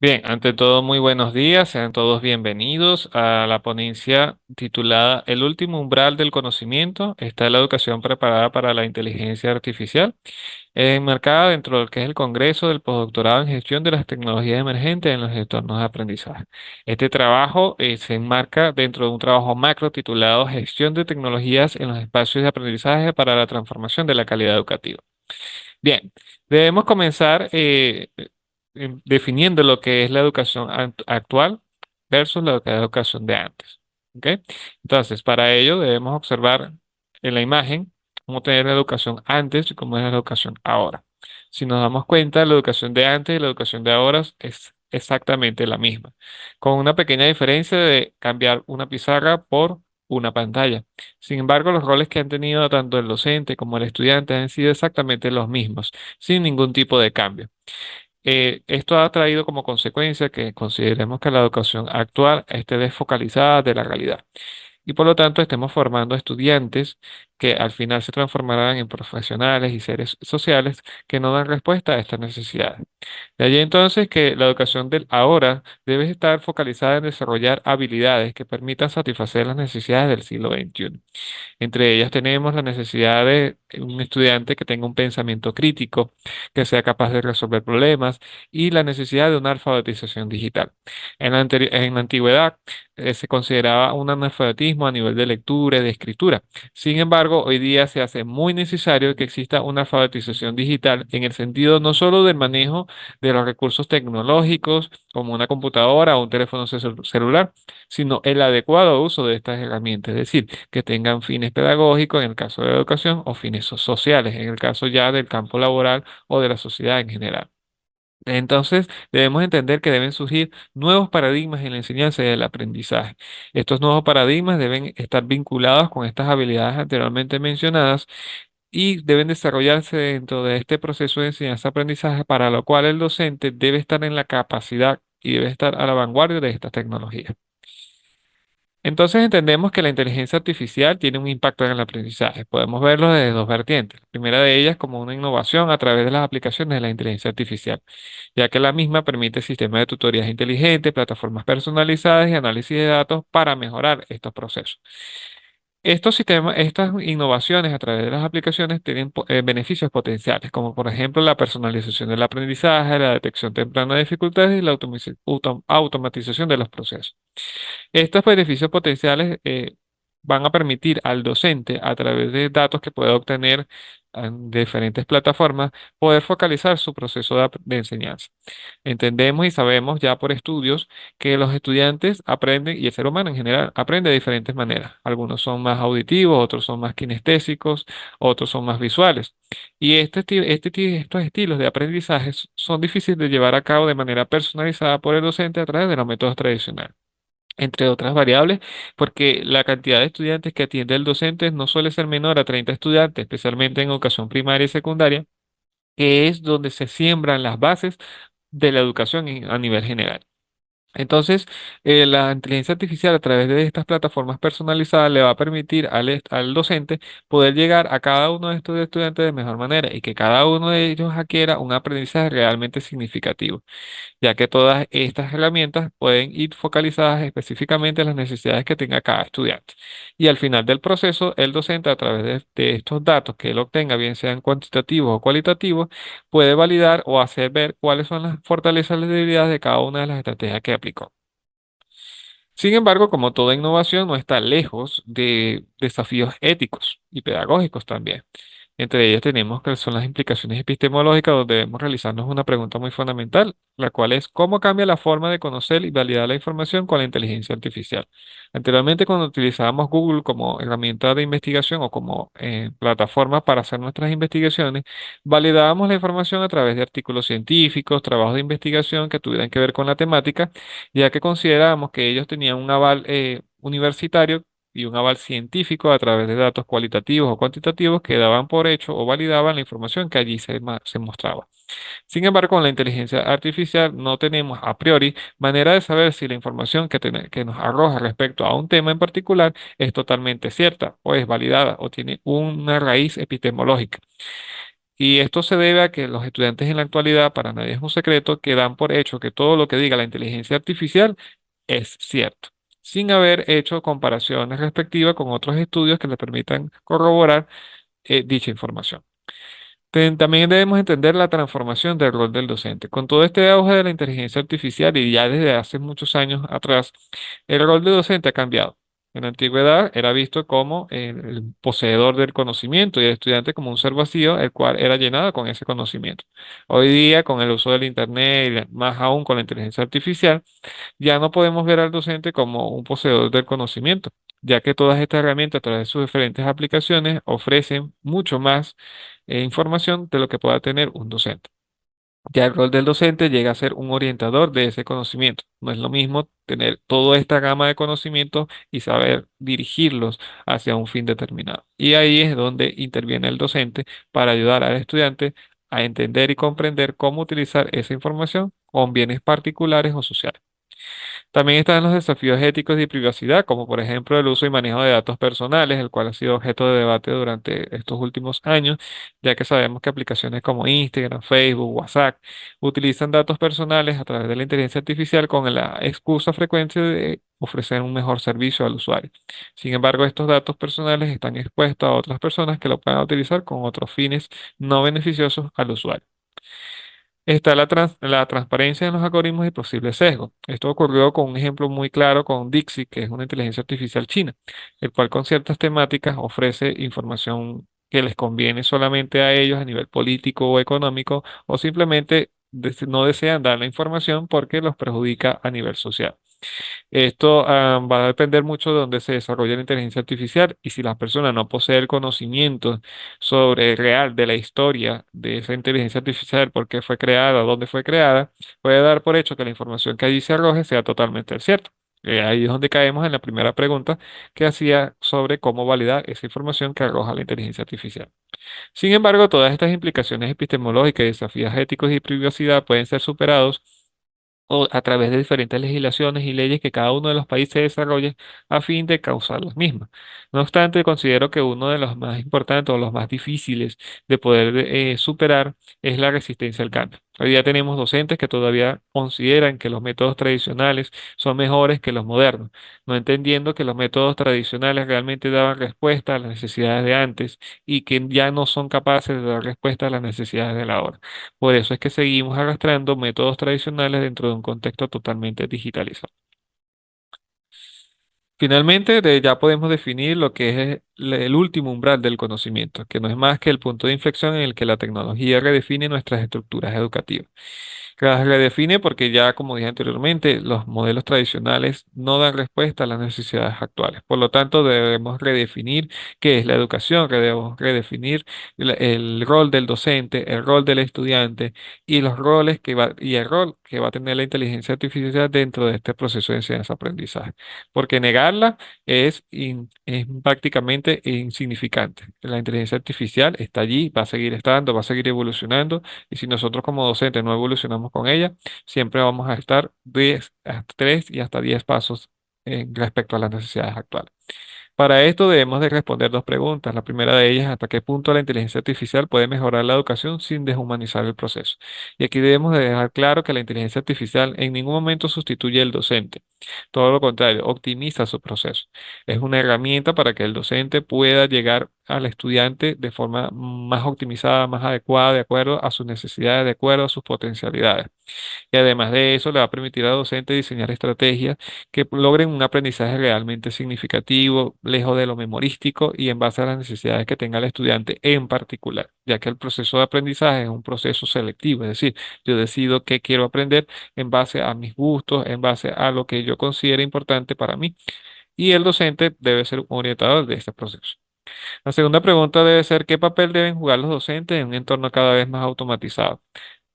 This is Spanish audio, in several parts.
Bien, ante todo, muy buenos días, sean todos bienvenidos a la ponencia titulada El último umbral del conocimiento. Está la educación preparada para la inteligencia artificial, enmarcada dentro de lo que es el Congreso del Postdoctorado en Gestión de las Tecnologías Emergentes en los Entornos de Aprendizaje. Este trabajo se enmarca dentro de un trabajo macro titulado Gestión de Tecnologías en los Espacios de Aprendizaje para la Transformación de la Calidad Educativa. Bien, debemos comenzar definiendo lo que es la educación actual versus la educación de antes. ¿Ok? Entonces, para ello debemos observar en la imagen cómo tener la educación antes y cómo es la educación ahora. Si nos damos cuenta, la educación de antes y la educación de ahora es exactamente la misma, con una pequeña diferencia de cambiar una pizarra por una pantalla. Sin embargo, los roles que han tenido tanto el docente como el estudiante han sido exactamente los mismos, sin ningún tipo de cambio. Esto ha traído como consecuencia que consideremos que la educación actual esté desfocalizada de la realidad y por lo tanto estemos formando estudiantes que al final se transformarán en profesionales y seres sociales que no dan respuesta a estas necesidades. De allí entonces que la educación del ahora debe estar focalizada en desarrollar habilidades que permitan satisfacer las necesidades del siglo XXI. Entre ellas tenemos la necesidad de un estudiante que tenga un pensamiento crítico, que sea capaz de resolver problemas y la necesidad de una alfabetización digital. En la antigüedad se consideraba un analfabetismo a nivel de lectura y de escritura. Sin embargo, hoy día se hace muy necesario que exista una alfabetización digital en el sentido no solo del manejo de los recursos tecnológicos como una computadora o un teléfono celular, sino el adecuado uso de estas herramientas, es decir, que tengan fines pedagógicos en el caso de la educación o fines sociales en el caso ya del campo laboral o de la sociedad en general. Entonces, debemos entender que deben surgir nuevos paradigmas en la enseñanza y el aprendizaje. Estos nuevos paradigmas deben estar vinculados con estas habilidades anteriormente mencionadas y deben desarrollarse dentro de este proceso de enseñanza-aprendizaje, para lo cual el docente debe estar en la capacidad y debe estar a la vanguardia de estas tecnologías. Entonces entendemos que la inteligencia artificial tiene un impacto en el aprendizaje. Podemos verlo desde dos vertientes. La primera de ellas como una innovación a través de las aplicaciones de la inteligencia artificial, ya que la misma permite sistemas de tutorías inteligentes, plataformas personalizadas y análisis de datos para mejorar estos procesos. Estos sistemas, estas innovaciones a través de las aplicaciones tienen beneficios potenciales, como por ejemplo la personalización del aprendizaje, la detección temprana de dificultades y la automatización de los procesos. Estos beneficios potenciales van a permitir al docente, a través de datos que pueda obtener de diferentes plataformas, poder focalizar su proceso de enseñanza. Entendemos y sabemos ya por estudios que los estudiantes aprenden, y el ser humano en general, aprende de diferentes maneras. Algunos son más auditivos, otros son más kinestésicos, otros son más visuales. Y estos estilos de aprendizaje son difíciles de llevar a cabo de manera personalizada por el docente a través de los métodos tradicionales, entre otras variables, porque la cantidad de estudiantes que atiende el docente no suele ser menor a 30 estudiantes, especialmente en educación primaria y secundaria, que es donde se siembran las bases de la educación a nivel general. Entonces, la inteligencia artificial a través de estas plataformas personalizadas le va a permitir al docente poder llegar a cada uno de estos estudiantes de mejor manera y que cada uno de ellos adquiera un aprendizaje realmente significativo, ya que todas estas herramientas pueden ir focalizadas específicamente en las necesidades que tenga cada estudiante. Y al final del proceso, el docente, a través de estos datos que él obtenga, bien sean cuantitativos o cualitativos, puede validar o hacer ver cuáles son las fortalezas y las debilidades de cada una de las estrategias que aplicó. Sin embargo, como toda innovación, no está lejos de desafíos éticos y pedagógicos también. Entre ellas tenemos que son las implicaciones epistemológicas, donde debemos realizarnos una pregunta muy fundamental, la cual es cómo cambia la forma de conocer y validar la información con la inteligencia artificial. Anteriormente, cuando utilizábamos Google como herramienta de investigación o como plataforma para hacer nuestras investigaciones, validábamos la información a través de artículos científicos, trabajos de investigación que tuvieran que ver con la temática, ya que considerábamos que ellos tenían un aval universitario y un aval científico a través de datos cualitativos o cuantitativos que daban por hecho o validaban la información que allí se mostraba. Sin embargo, con la inteligencia artificial no tenemos a priori manera de saber si la información que nos arroja respecto a un tema en particular es totalmente cierta o es validada o tiene una raíz epistemológica. Y esto se debe a que los estudiantes en la actualidad, para nadie es un secreto, que dan por hecho que todo lo que diga la inteligencia artificial es cierto, sin haber hecho comparaciones respectivas con otros estudios que les permitan corroborar dicha información. También debemos entender la transformación del rol del docente. Con todo este auge de la inteligencia artificial y ya desde hace muchos años atrás, el rol del docente ha cambiado. En la antigüedad era visto como el poseedor del conocimiento y el estudiante como un ser vacío, el cual era llenado con ese conocimiento. Hoy día, con el uso del Internet y más aún con la inteligencia artificial, ya no podemos ver al docente como un poseedor del conocimiento, ya que todas estas herramientas a través de sus diferentes aplicaciones ofrecen mucho más información de lo que pueda tener un docente. Ya el rol del docente llega a ser un orientador de ese conocimiento. No es lo mismo tener toda esta gama de conocimientos y saber dirigirlos hacia un fin determinado. Y ahí es donde interviene el docente para ayudar al estudiante a entender y comprender cómo utilizar esa información con bienes particulares o sociales. También están los desafíos éticos y privacidad, como por ejemplo el uso y manejo de datos personales, el cual ha sido objeto de debate durante estos últimos años, ya que sabemos que aplicaciones como Instagram, Facebook, WhatsApp utilizan datos personales a través de la inteligencia artificial con la excusa frecuente de ofrecer un mejor servicio al usuario. Sin embargo, estos datos personales están expuestos a otras personas que lo puedan utilizar con otros fines no beneficiosos al usuario. Está la transparencia en los algoritmos y posibles sesgos. Esto ocurrió con un ejemplo muy claro con Dixie, que es una inteligencia artificial china, el cual con ciertas temáticas ofrece información que les conviene solamente a ellos a nivel político o económico, o simplemente no desean dar la información porque los perjudica a nivel social. Esto va a depender mucho de dónde se desarrolla la inteligencia artificial y si las personas no poseen el conocimiento sobre real de la historia de esa inteligencia artificial, por qué fue creada, dónde fue creada, puede dar por hecho que la información que allí se arroje sea totalmente cierta. Ahí es donde caemos en la primera pregunta que hacía sobre cómo validar esa información que arroja la inteligencia artificial. Sin embargo, todas estas implicaciones epistemológicas y desafíos éticos y privacidad pueden ser superados o a través de diferentes legislaciones y leyes que cada uno de los países desarrolle a fin de causar las mismas. No obstante, considero que uno de los más importantes o los más difíciles de poder superar es la resistencia al cambio. Hoy día tenemos docentes que todavía consideran que los métodos tradicionales son mejores que los modernos, no entendiendo que los métodos tradicionales realmente daban respuesta a las necesidades de antes y que ya no son capaces de dar respuesta a las necesidades de la hora. Por eso es que seguimos arrastrando métodos tradicionales dentro de un contexto totalmente digitalizado. Finalmente, ya podemos definir lo que es el último umbral del conocimiento, que no es más que el punto de inflexión en el que la tecnología redefine nuestras estructuras educativas. Las redefine porque ya, como dije anteriormente, los modelos tradicionales no dan respuesta a las necesidades actuales. Por lo tanto, debemos redefinir qué es la educación, debemos redefinir el rol del docente, el rol del estudiante y los roles y el rol que va a tener la inteligencia artificial dentro de este proceso de enseñanza-aprendizaje. Porque negarla es prácticamente insignificante. La inteligencia artificial está allí, va a seguir estando, va a seguir evolucionando y si nosotros como docentes no evolucionamos con ella, siempre vamos a estar 10, hasta 3 y hasta 10 pasos respecto a las necesidades actuales. Para esto debemos de responder dos preguntas. La primera de ellas, ¿hasta qué punto la inteligencia artificial puede mejorar la educación sin deshumanizar el proceso? Y aquí debemos de dejar claro que la inteligencia artificial en ningún momento sustituye al docente. Todo lo contrario, optimiza su proceso. Es una herramienta para que el docente pueda llegar al estudiante de forma más optimizada, más adecuada, de acuerdo a sus necesidades, de acuerdo a sus potencialidades. Y además de eso, le va a permitir al docente diseñar estrategias que logren un aprendizaje realmente significativo, lejos de lo memorístico y en base a las necesidades que tenga el estudiante en particular, ya que el proceso de aprendizaje es un proceso selectivo, es decir, yo decido qué quiero aprender en base a mis gustos, en base a lo que yo considero importante para mí. Y el docente debe ser un orientador de este proceso. La segunda pregunta debe ser, ¿qué papel deben jugar los docentes en un entorno cada vez más automatizado?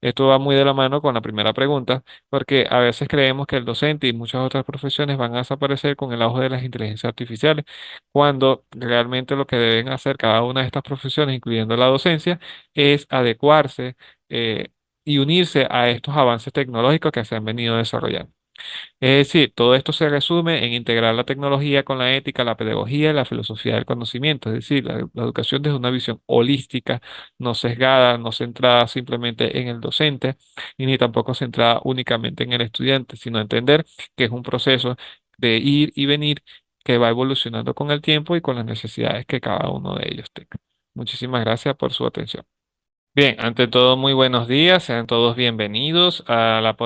Esto va muy de la mano con la primera pregunta, porque a veces creemos que el docente y muchas otras profesiones van a desaparecer con el auge de las inteligencias artificiales, cuando realmente lo que deben hacer cada una de estas profesiones, incluyendo la docencia, es adecuarse y unirse a estos avances tecnológicos que se han venido desarrollando. Sí, todo esto se resume en integrar la tecnología con la ética, la pedagogía y la filosofía del conocimiento, es decir, la educación desde una visión holística, no sesgada, no centrada simplemente en el docente y ni tampoco centrada únicamente en el estudiante, sino entender que es un proceso de ir y venir que va evolucionando con el tiempo y con las necesidades que cada uno de ellos tenga. Muchísimas gracias por su atención. Bien, ante todo, muy buenos días, sean todos bienvenidos a la